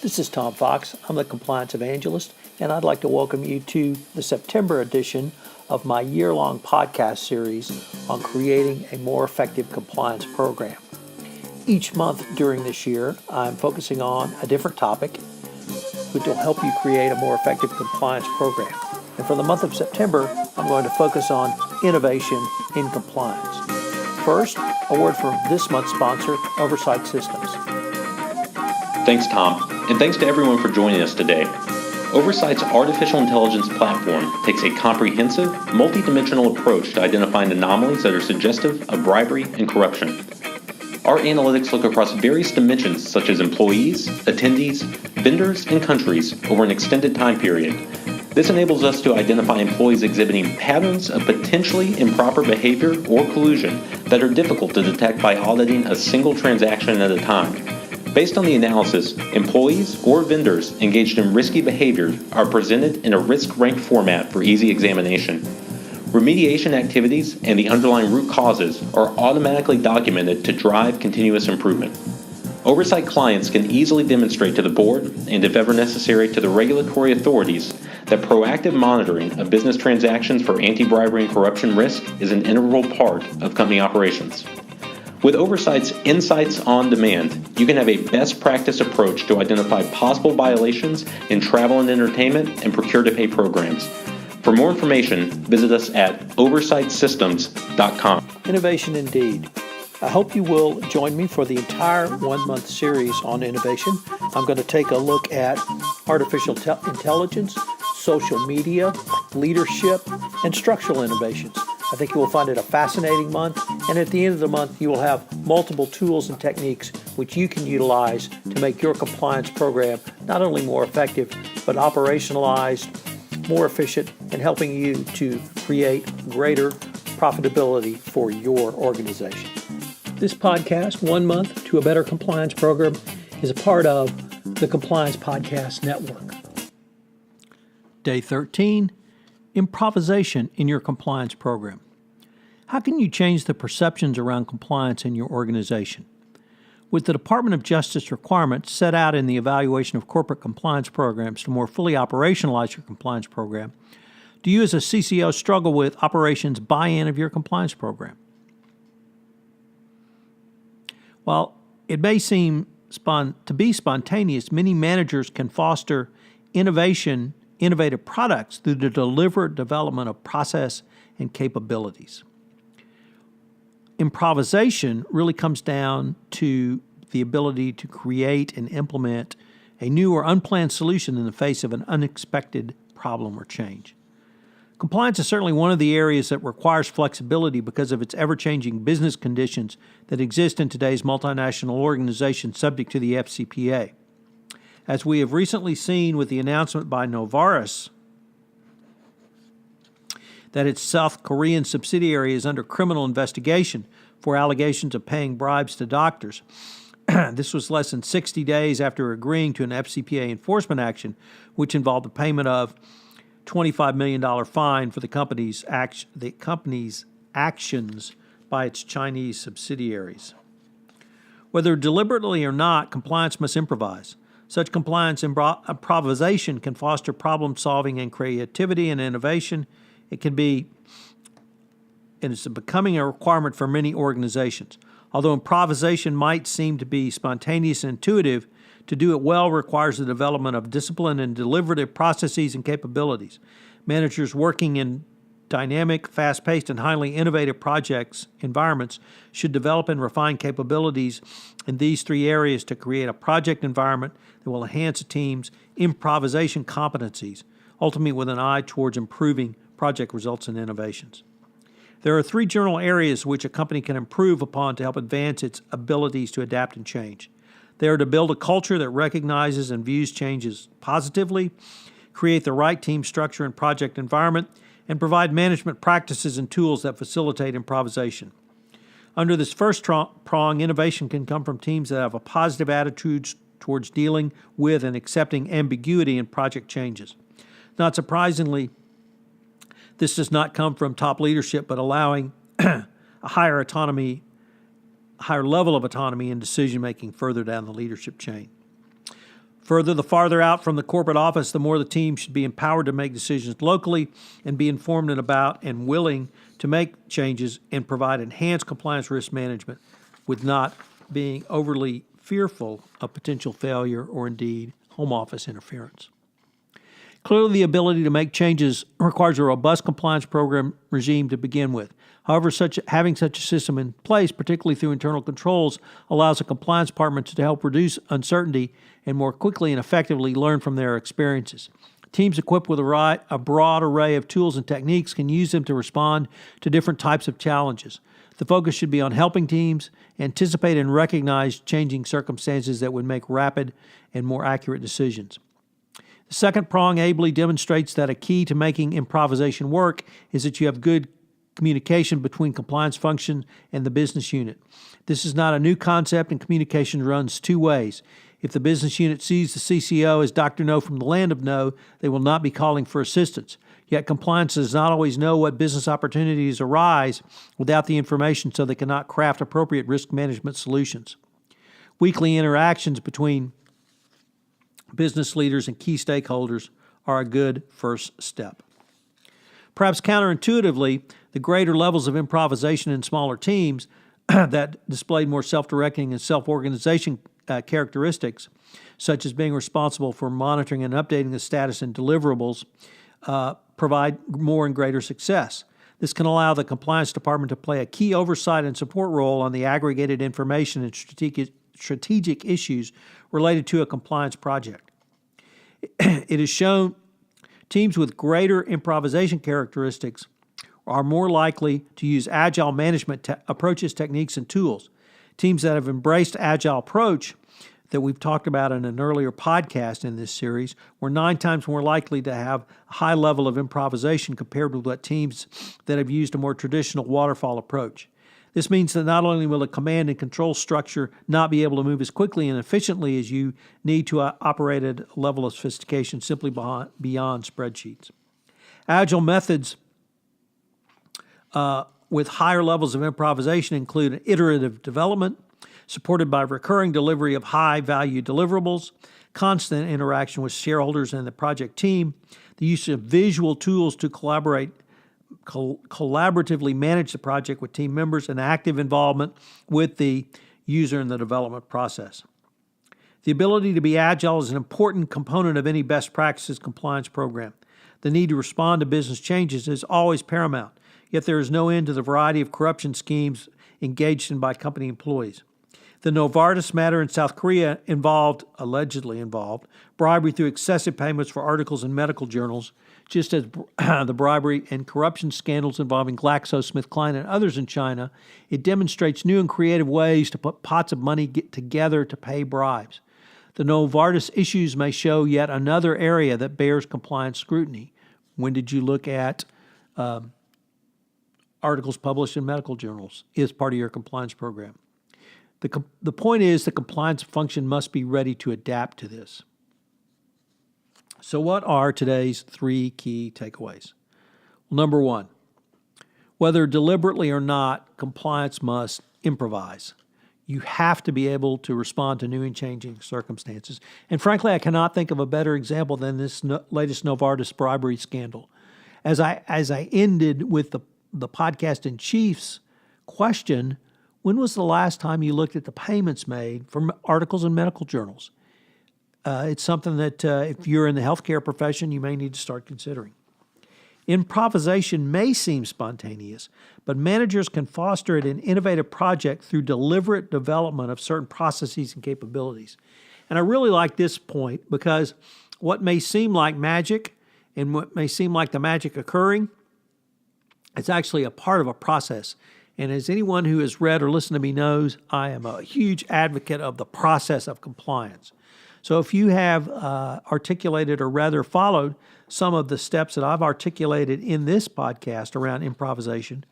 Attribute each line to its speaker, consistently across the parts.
Speaker 1: This is Tom Fox. I'm the Compliance Evangelist, and I'd like to welcome you to the September edition of my year-long podcast series on creating a more effective compliance program. Each month during this year, I'm focusing on a different topic which will help you create a more effective compliance program. And for the month of September, I'm going to focus on innovation in compliance. First, a word from this month's sponsor, Oversight Systems.
Speaker 2: Thanks, Tom, and thanks to everyone for joining us today. Oversights' artificial intelligence platform takes a comprehensive, multidimensional approach to identifying anomalies that are suggestive of bribery and corruption. Our analytics look across various dimensions such as employees, attendees, vendors, and countries over an extended time period. This enables us to identify employees exhibiting patterns of potentially improper behavior or collusion that are difficult to detect by auditing a single transaction at a time. Based on the analysis, employees or vendors engaged in risky behavior are presented in a risk-ranked format for easy examination. Remediation activities and the underlying root causes are automatically documented to drive continuous improvement. Oversight clients can easily demonstrate to the board, and if ever necessary to the regulatory authorities, that proactive monitoring of business transactions for anti-bribery and corruption risk is an integral part of company operations. With Oversight's Insights on Demand, you can have a best practice approach to identify possible violations in travel and entertainment and procure-to-pay programs. For more information, visit us at oversightsystems.com.
Speaker 1: Innovation indeed. I hope you will join me for the entire one-month series on innovation. I'm going to take a look at artificial intelligence, social media, leadership, and structural innovations. I think you will find it a fascinating month, and at the end of the month, you will have multiple tools and techniques which you can utilize to make your compliance program not only more effective, but operationalized, more efficient, and helping you to create greater profitability for your organization. This podcast, 1 Month to a Better Compliance Program, is a part of the Compliance Podcast Network. Day 13, Improvisation in your compliance program. How can you change the perceptions around compliance in your organization? With the Department of Justice requirements set out in the evaluation of corporate compliance programs to more fully operationalize your compliance program, do you as a CCO struggle with operations buy-in of your compliance program? While it may seem to be spontaneous, many managers can foster innovative products through the deliberate development of process and capabilities. Improvisation really comes down to the ability to create and implement a new or unplanned solution in the face of an unexpected problem or change. Compliance is certainly one of the areas that requires flexibility because of its ever-changing business conditions that exist in today's multinational organizations subject to the FCPA. As we have recently seen with the announcement by Novartis that its South Korean subsidiary is under criminal investigation for allegations of paying bribes to doctors. This was less than 60 days after agreeing to an FCPA enforcement action, which involved the payment of $25 million fine for the company's actions by its Chinese subsidiaries. Whether deliberately or not, compliance must improvise. Such compliance improvisation can foster problem-solving and creativity and innovation. It's becoming a requirement for many organizations. Although improvisation might seem to be spontaneous and intuitive, to do it well requires the development of discipline and deliberative processes and capabilities. Managers working in dynamic, fast-paced, and highly innovative projects environments should develop and refine capabilities in these three areas to create a project environment that will enhance a team's improvisation competencies, ultimately with an eye towards improving project results and innovations. There are three general areas which a company can improve upon to help advance its abilities to adapt and change. They are to build a culture that recognizes and views changes positively, create the right team structure and project environment, and provide management practices and tools that facilitate improvisation. Under this first prong, innovation can come from teams that have a positive attitude towards dealing with and accepting ambiguity in project changes. Not surprisingly, this does not come from top leadership, but allowing a higher level of autonomy in decision-making further down the leadership chain. Further, the farther out from the corporate office, the more the team should be empowered to make decisions locally and be informed about and willing to make changes and provide enhanced compliance risk management with not being overly fearful of potential failure or indeed home office interference. Clearly, the ability to make changes requires a robust compliance program regime to begin with. However, having such a system in place, particularly through internal controls, allows the compliance department to help reduce uncertainty and more quickly and effectively learn from their experiences. Teams equipped with a broad array of tools and techniques can use them to respond to different types of challenges. The focus should be on helping teams anticipate and recognize changing circumstances that would make rapid and more accurate decisions. The second prong ably demonstrates that a key to making improvisation work is that you have good communication between compliance function and the business unit. This is not a new concept, and communication runs two ways. If the business unit sees the CCO as Dr. No from the land of no, they will not be calling for assistance. Yet compliance does not always know what business opportunities arise without the information, so they cannot craft appropriate risk management solutions. Weekly interactions between business leaders and key stakeholders are a good first step. Perhaps counterintuitively, the greater levels of improvisation in smaller teams that displayed more self-directing and self-organization characteristics, such as being responsible for monitoring and updating the status and deliverables, provide more and greater success. This can allow the compliance department to play a key oversight and support role on the aggregated information and strategic issues related to a compliance project. It is shown teams with greater improvisation characteristics are more likely to use agile management approaches, techniques, and tools. Teams that have embraced agile approach that we've talked about in an earlier podcast in this series were 9 times more likely to have a high level of improvisation compared with what teams that have used a more traditional waterfall approach. This means that not only will a command and control structure not be able to move as quickly and efficiently as you need to operate at a level of sophistication simply beyond spreadsheets. Agile methods with higher levels of improvisation include iterative development, supported by recurring delivery of high-value deliverables, constant interaction with shareholders and the project team, the use of visual tools to collaboratively manage the project with team members, and active involvement with the user in the development process. The ability to be agile is an important component of any best practices compliance program. The need to respond to business changes is always paramount, yet there is no end to the variety of corruption schemes engaged in by company employees. The Novartis matter in South Korea allegedly involved, bribery through excessive payments for articles in medical journals, just as the bribery and corruption scandals involving GlaxoSmithKline and others in China. It demonstrates new and creative ways to put pots of money together to pay bribes. The Novartis issues may show yet another area that bears compliance scrutiny. When did you look at articles published in medical journals as part of your compliance program? The point is the compliance function must be ready to adapt to this. So what are today's 3 key takeaways? Well, number 1, whether deliberately or not, compliance must improvise. You have to be able to respond to new and changing circumstances. And frankly, I cannot think of a better example than this latest Novartis bribery scandal. As I ended with the podcast in chief's question, when was the last time you looked at the payments made from articles in medical journals? It's something that if you're in the healthcare profession, you may need to start considering. Improvisation may seem spontaneous, but managers can foster it in innovative project through deliberate development of certain processes and capabilities. And I really like this point because what may seem like magic and what may seem like the magic occurring, it's actually a part of a process. And as anyone who has read or listened to me knows, I am a huge advocate of the process of compliance. So if you have articulated or rather followed some of the steps that I've articulated in this podcast around improvisation,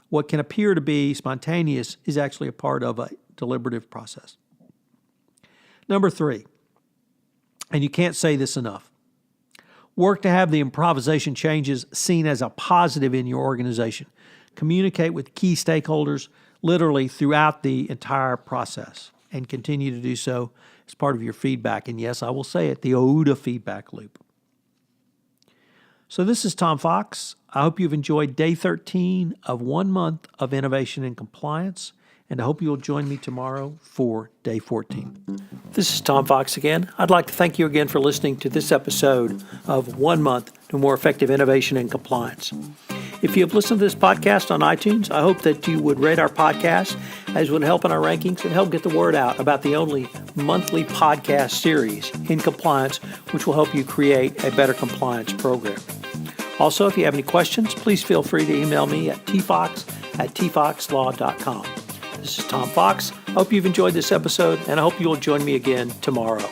Speaker 1: what can appear to be spontaneous is actually a part of a deliberative process. Number 3, and you can't say this enough, work to have the improvisation changes seen as a positive in your organization. Communicate with key stakeholders literally throughout the entire process and continue to do so as part of your feedback. And yes, I will say it, the OODA feedback loop. So this is Tom Fox. I hope you've enjoyed day 13 of 1 month of innovation and compliance, and I hope you'll join me tomorrow for day 14. This is Tom Fox again. I'd like to thank you again for listening to this episode of 1 month to more effective innovation and compliance. If you have listened to this podcast on iTunes, I hope that you would rate our podcast, as would help in our rankings and help get the word out about the only monthly podcast series in compliance, which will help you create a better compliance program. Also, if you have any questions, please feel free to email me at tfox@tfoxlaw.com. This is Tom Fox. I hope you've enjoyed this episode, and I hope you'll join me again tomorrow.